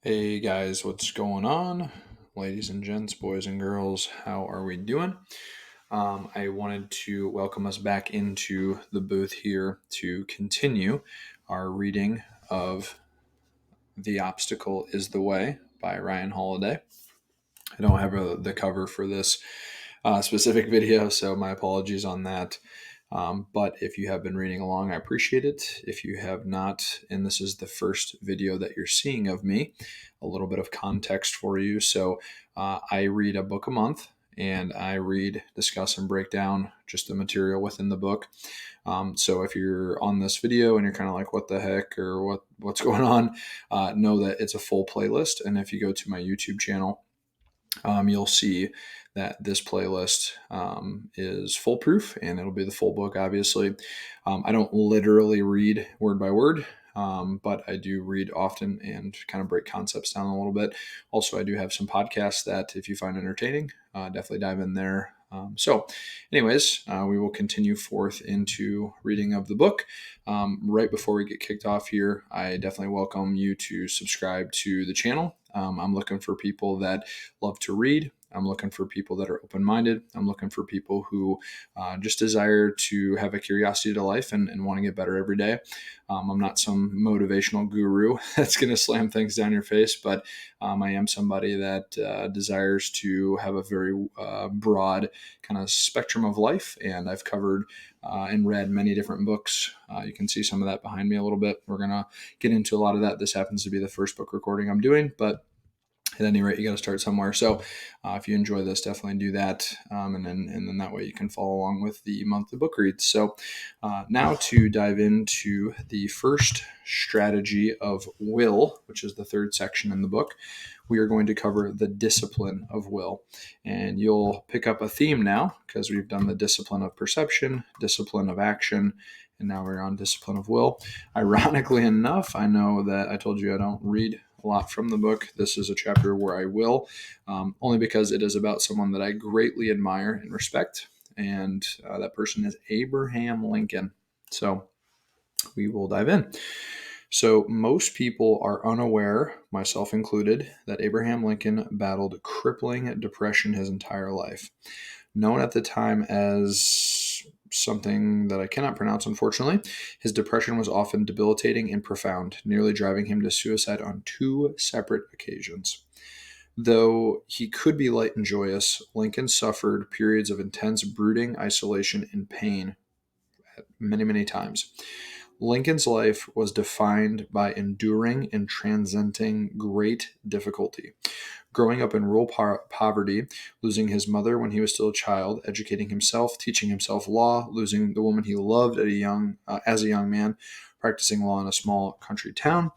Hey guys, what's going on? Ladies and gents, boys and girls, how are we doing? I wanted to welcome us back into the booth here to continue our reading of The Obstacle is the Way by Ryan Holiday. I don't have the cover for this specific video, so my apologies on that. But if you have been reading along, I appreciate it. If you have not, and this is the first video that you're seeing of me, a little bit of context for you. So I read a book a month, and I read, discuss, and break down just the material within the book. So if you're on this video and you're kind of like, what the heck, or what's going on, know that it's a full playlist. And if you go to my YouTube channel, you'll see that this playlist is foolproof, and it'll be the full book, obviously. I don't literally read word by word, but I do read often and kind of break concepts down a little bit. Also, I do have some podcasts that if you find entertaining, definitely dive in there. Anyways, we will continue forth into reading of the book. Right before we get kicked off here, I definitely welcome you to subscribe to the channel. I'm looking for people that love to read. I'm looking for people that are open-minded. I'm looking for people who just desire to have a curiosity to life and want to get better every day. I'm not some motivational guru that's going to slam things down your face, but I am somebody that desires to have a very broad kind of spectrum of life, and I've covered and read many different books. You can see some of that behind me a little bit. We're going to get into a lot of that. This happens to be the first book recording I'm doing, but at any rate, you got to start somewhere. So if you enjoy this, definitely do that. And then that way you can follow along with the monthly book reads. So now to dive into the first strategy of will, which is the third section in the book, we are going to cover the discipline of will. And you'll pick up a theme now because we've done the discipline of perception, discipline of action, and now we're on discipline of will. Ironically enough, I know that I told you I don't read a lot from the book. This is a chapter where I will, only because it is about someone that I greatly admire and respect, and that person is Abraham Lincoln. So we will dive in. So most people are unaware, myself included, that Abraham Lincoln battled crippling depression his entire life. Known at the time as something that I cannot pronounce, unfortunately, his depression was often debilitating and profound, nearly driving him to suicide on 2 separate occasions. Though he could be light and joyous, Lincoln suffered periods of intense brooding, isolation, and pain many, many times. Lincoln's life was defined by enduring and transcending great difficulty. Growing up in rural poverty, losing his mother when he was still a child, educating himself, teaching himself law, losing the woman he loved as a young man, practicing law in a small country town,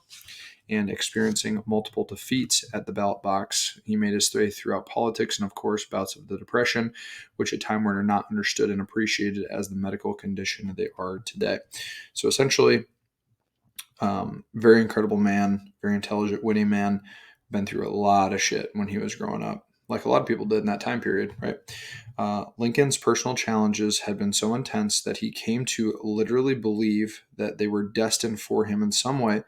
and experiencing multiple defeats at the ballot box. He made his way throughout politics and, of course, bouts of the Depression, which at time were not understood and appreciated as the medical condition they are today. So essentially, very incredible man, very intelligent, witty man, been through a lot of shit when he was growing up, like a lot of people did in that time period, right? Lincoln's personal challenges had been so intense that he came to literally believe that they were destined for him in some way,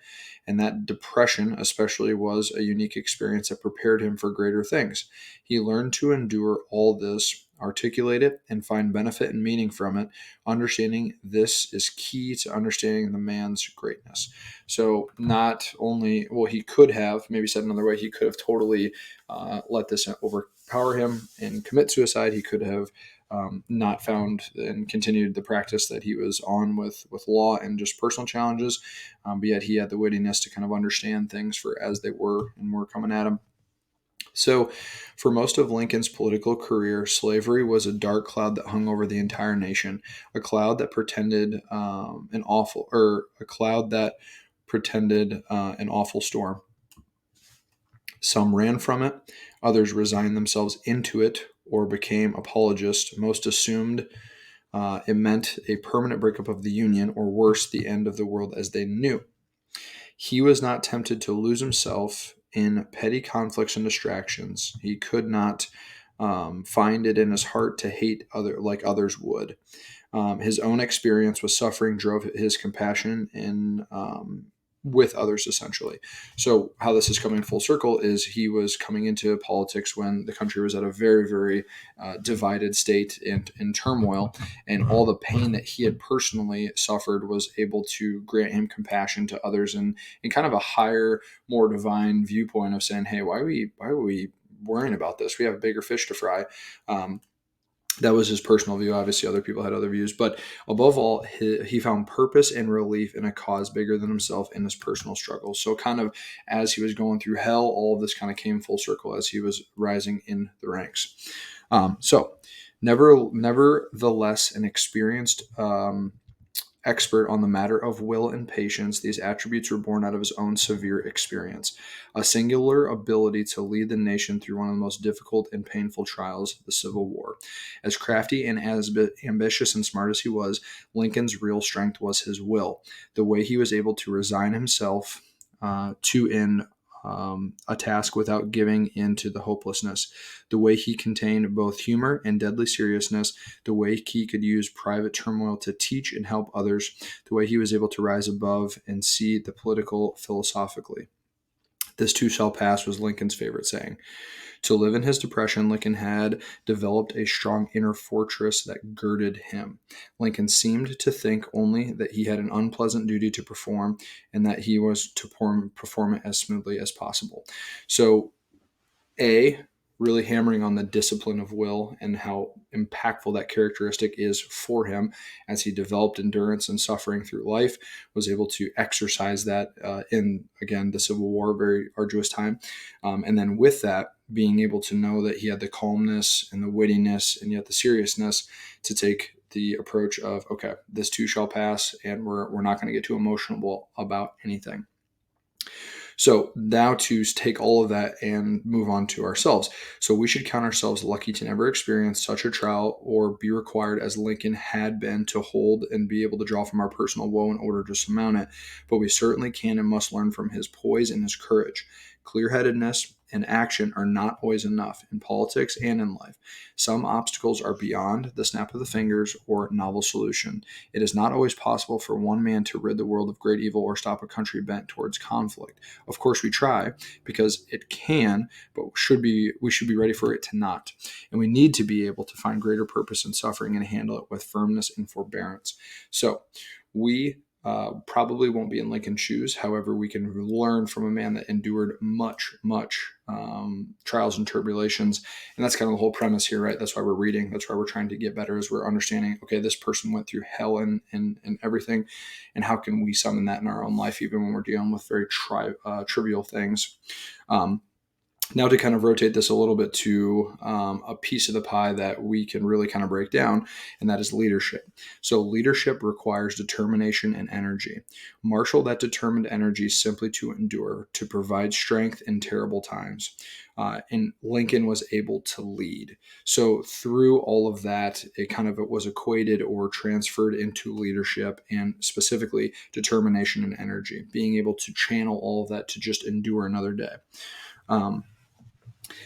and that depression especially was a unique experience that prepared him for greater things. He learned to endure all this, articulate it, and find benefit and meaning from it. Understanding this is key to understanding the man's greatness. So not only, well, he could have, maybe said another way, he could have totally let this overpower him and commit suicide. He could have not found and continued the practice that he was on with law and just personal challenges, but yet he had the wittiness to kind of understand things for as they were and were coming at him. So, for most of Lincoln's political career, slavery was a dark cloud that hung over the entire nation, a cloud that pretended a cloud that pretended an awful storm. Some ran from it, others resigned themselves into it or became apologists. Most assumed it meant a permanent breakup of the Union, or worse, the end of the world as they knew. He was not tempted to lose himself in petty conflicts and distractions. He could not find it in his heart to hate like others would. His own experience with suffering drove his compassion and with others, essentially. So how this is coming full circle is he was coming into politics when the country was at a very, very divided state and in turmoil, and all the pain that he had personally suffered was able to grant him compassion to others, and in kind of a higher, more divine viewpoint of saying, hey, why are we worrying about this? We have bigger fish to fry. That was his personal view. Obviously, other people had other views, but above all, he found purpose and relief in a cause bigger than himself in his personal struggles. So, kind of as he was going through hell, all of this kind of came full circle as he was rising in the ranks. So, nevertheless, an experienced expert on the matter of will and patience, these attributes were born out of his own severe experience. A singular ability to lead the nation through one of the most difficult and painful trials, the Civil War. As crafty and as ambitious and smart as he was, Lincoln's real strength was his will. The way he was able to resign himself to a task without giving in to the hopelessness, the way he contained both humor and deadly seriousness, the way he could use private turmoil to teach and help others, the way he was able to rise above and see the political philosophically. This too shall pass was Lincoln's favorite saying. To live in his depression, Lincoln had developed a strong inner fortress that girded him. Lincoln seemed to think only that he had an unpleasant duty to perform and that he was to perform it as smoothly as possible. So, really hammering on the discipline of will and how impactful that characteristic is for him as he developed endurance and suffering through life, was able to exercise that in, again, the Civil War, very arduous time. And then with that, being able to know that he had the calmness and the wittiness and yet the seriousness to take the approach of, okay, this too shall pass, and we're not going to get too emotional about anything. So now to take all of that and move on to ourselves. So we should count ourselves lucky to never experience such a trial or be required as Lincoln had been to hold and be able to draw from our personal woe in order to surmount it. But we certainly can and must learn from his poise and his courage. Clear-headedness and action are not always enough in politics and in life. Some obstacles are beyond the snap of the fingers or novel solution. It is not always possible for one man to rid the world of great evil or stop a country bent towards conflict. Of course, we try because it can, but we should be ready for it to not. And we need to be able to find greater purpose in suffering and handle it with firmness and forbearance. So we probably won't be in Lincoln's shoes. However, we can learn from a man that endured much trials and tribulations. And that's kind of the whole premise here, right? That's why we're reading. That's why we're trying to get better, as we're understanding, okay, this person went through hell and everything. And how can we summon that in our own life, even when we're dealing with very trivial things? Now to kind of rotate this a little bit to a piece of the pie that we can really kind of break down, and that is leadership. So leadership requires determination and energy. Marshal that determined energy simply to endure, to provide strength in terrible times. And Lincoln was able to lead. So through all of that, it was equated or transferred into leadership, and specifically determination and energy, being able to channel all of that to just endure another day.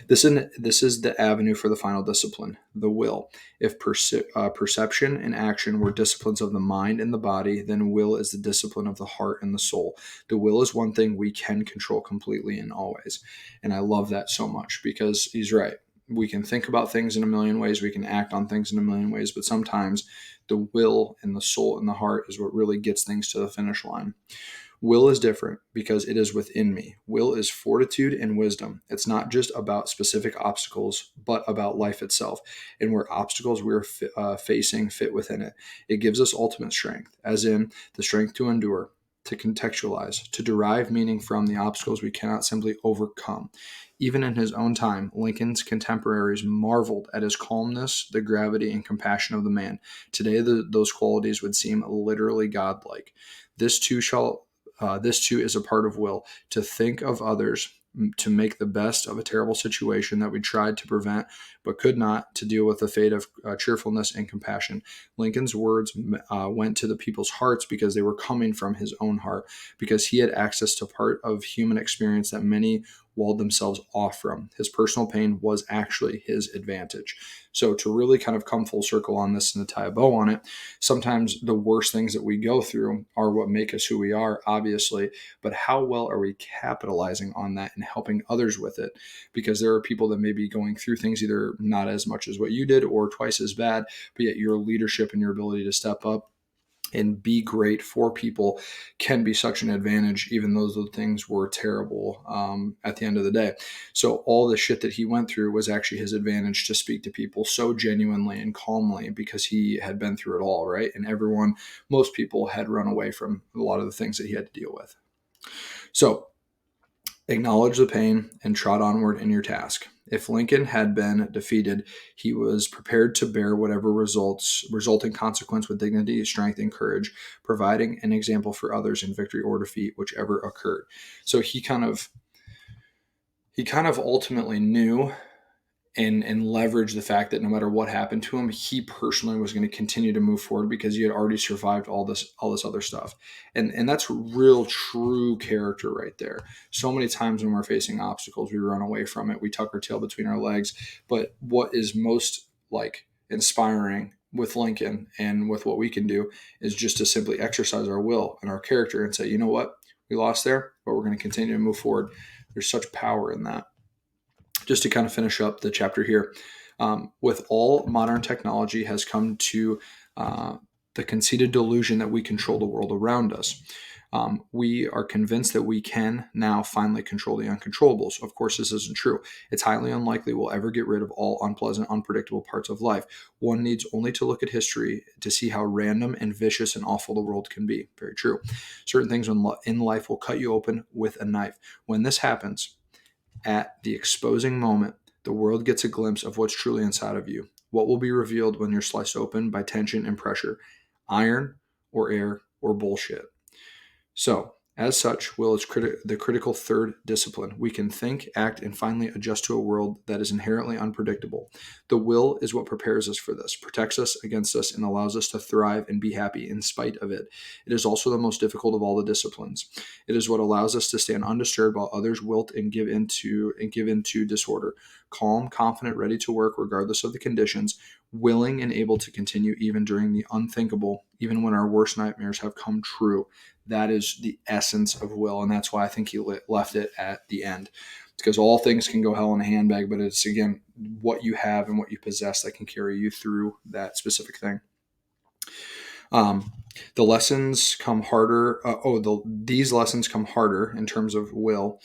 This is the avenue for the final discipline, the will. If perception and action were disciplines of the mind and the body, then will is the discipline of the heart and the soul. The will is one thing we can control completely and always. And I love that so much because he's right. We can think about things in a million ways. We can act on things in a million ways. But sometimes the will and the soul and the heart is what really gets things to the finish line. Will is different because it is within me. Will is fortitude and wisdom. It's not just about specific obstacles, but about life itself and where obstacles we're facing fit within it. It gives us ultimate strength, as in the strength to endure, to contextualize, to derive meaning from the obstacles we cannot simply overcome. Even in his own time, Lincoln's contemporaries marveled at his calmness, the gravity, and compassion of the man. Today, those qualities would seem literally godlike. This too is a part of will, to think of others, to make the best of a terrible situation that we tried to prevent but could not, to deal with the fate of cheerfulness and compassion. Lincoln's words went to the people's hearts because they were coming from his own heart, because he had access to part of human experience that many walled themselves off from. His personal pain was actually his advantage. So to really kind of come full circle on this and to tie a bow on it, sometimes the worst things that we go through are what make us who we are, obviously, but how well are we capitalizing on that and helping others with it? Because there are people that may be going through things either not as much as what you did or twice as bad, but yet your leadership and your ability to step up and be great for people can be such an advantage, even though those things were terrible at the end of the day. So all the shit that he went through was actually his advantage to speak to people so genuinely and calmly because he had been through it all, right? And most people had run away from a lot of the things that he had to deal with. So acknowledge the pain and trot onward in your task. If Lincoln had been defeated, he was prepared to bear whatever resulting consequence with dignity, strength, and courage, providing an example for others in victory or defeat, whichever occurred. So he kind of ultimately knew and leverage the fact that no matter what happened to him, he personally was going to continue to move forward because he had already survived all this other stuff. And that's real true character right there. So many times when we're facing obstacles, we run away from it. We tuck our tail between our legs. But what is most like inspiring with Lincoln and with what we can do is just to simply exercise our will and our character and say, you know what, we lost there, but we're going to continue to move forward. There's such power in that. Just to kind of finish up the chapter here, with all modern technology has come to the conceited delusion that we control the world around us. We are convinced that we can now finally control the uncontrollables. Of course, this isn't true. It's highly unlikely we'll ever get rid of all unpleasant, unpredictable parts of life. One needs only to look at history to see how random and vicious and awful the world can be. Very true. Certain things in life will cut you open with a knife. When this happens, at the exposing moment, the world gets a glimpse of what's truly inside of you. What will be revealed when you're sliced open by tension and pressure? Iron or air or bullshit? So, as such, will is the critical third discipline. We can think, act, and finally adjust to a world that is inherently unpredictable. The will is what prepares us for this, protects us against us, and allows us to thrive and be happy in spite of it. It is also the most difficult of all the disciplines. It is what allows us to stand undisturbed while others wilt and give into disorder. Calm, confident, ready to work regardless of the conditions, willing and able to continue even during the unthinkable, even when our worst nightmares have come true. That is the essence of will, and that's why I think he left it at the end. Because all things can go hell in a handbag, but it's, again, what you have and what you possess that can carry you through that specific thing. The lessons come harder. These lessons come harder in terms of will.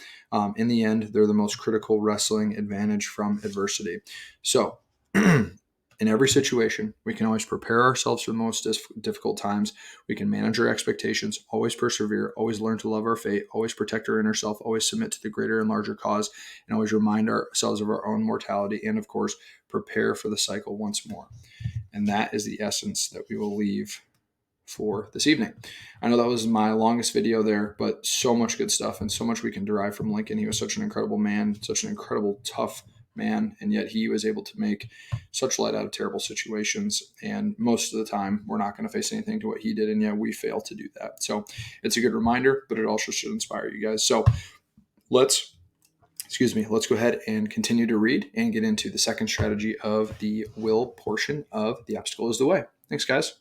In the end, they're the most critical wrestling advantage from adversity. So, in every situation, we can always prepare ourselves for the most difficult times. We can manage our expectations, always persevere, always learn to love our fate, always protect our inner self, always submit to the greater and larger cause, and always remind ourselves of our own mortality, and of course, prepare for the cycle once more. And that is the essence that we will leave for this evening. I know that was my longest video there, but so much good stuff and so much we can derive from Lincoln. He was such an incredible man, such an incredible, tough man, and yet he was able to make such light out of terrible situations. And most of the time, we're not going to face anything to what he did, and yet we fail to do that. So it's a good reminder, but it also should inspire you guys. So let's go ahead and continue to read and get into the second strategy of the will portion of The Obstacle is the Way. Thanks, guys.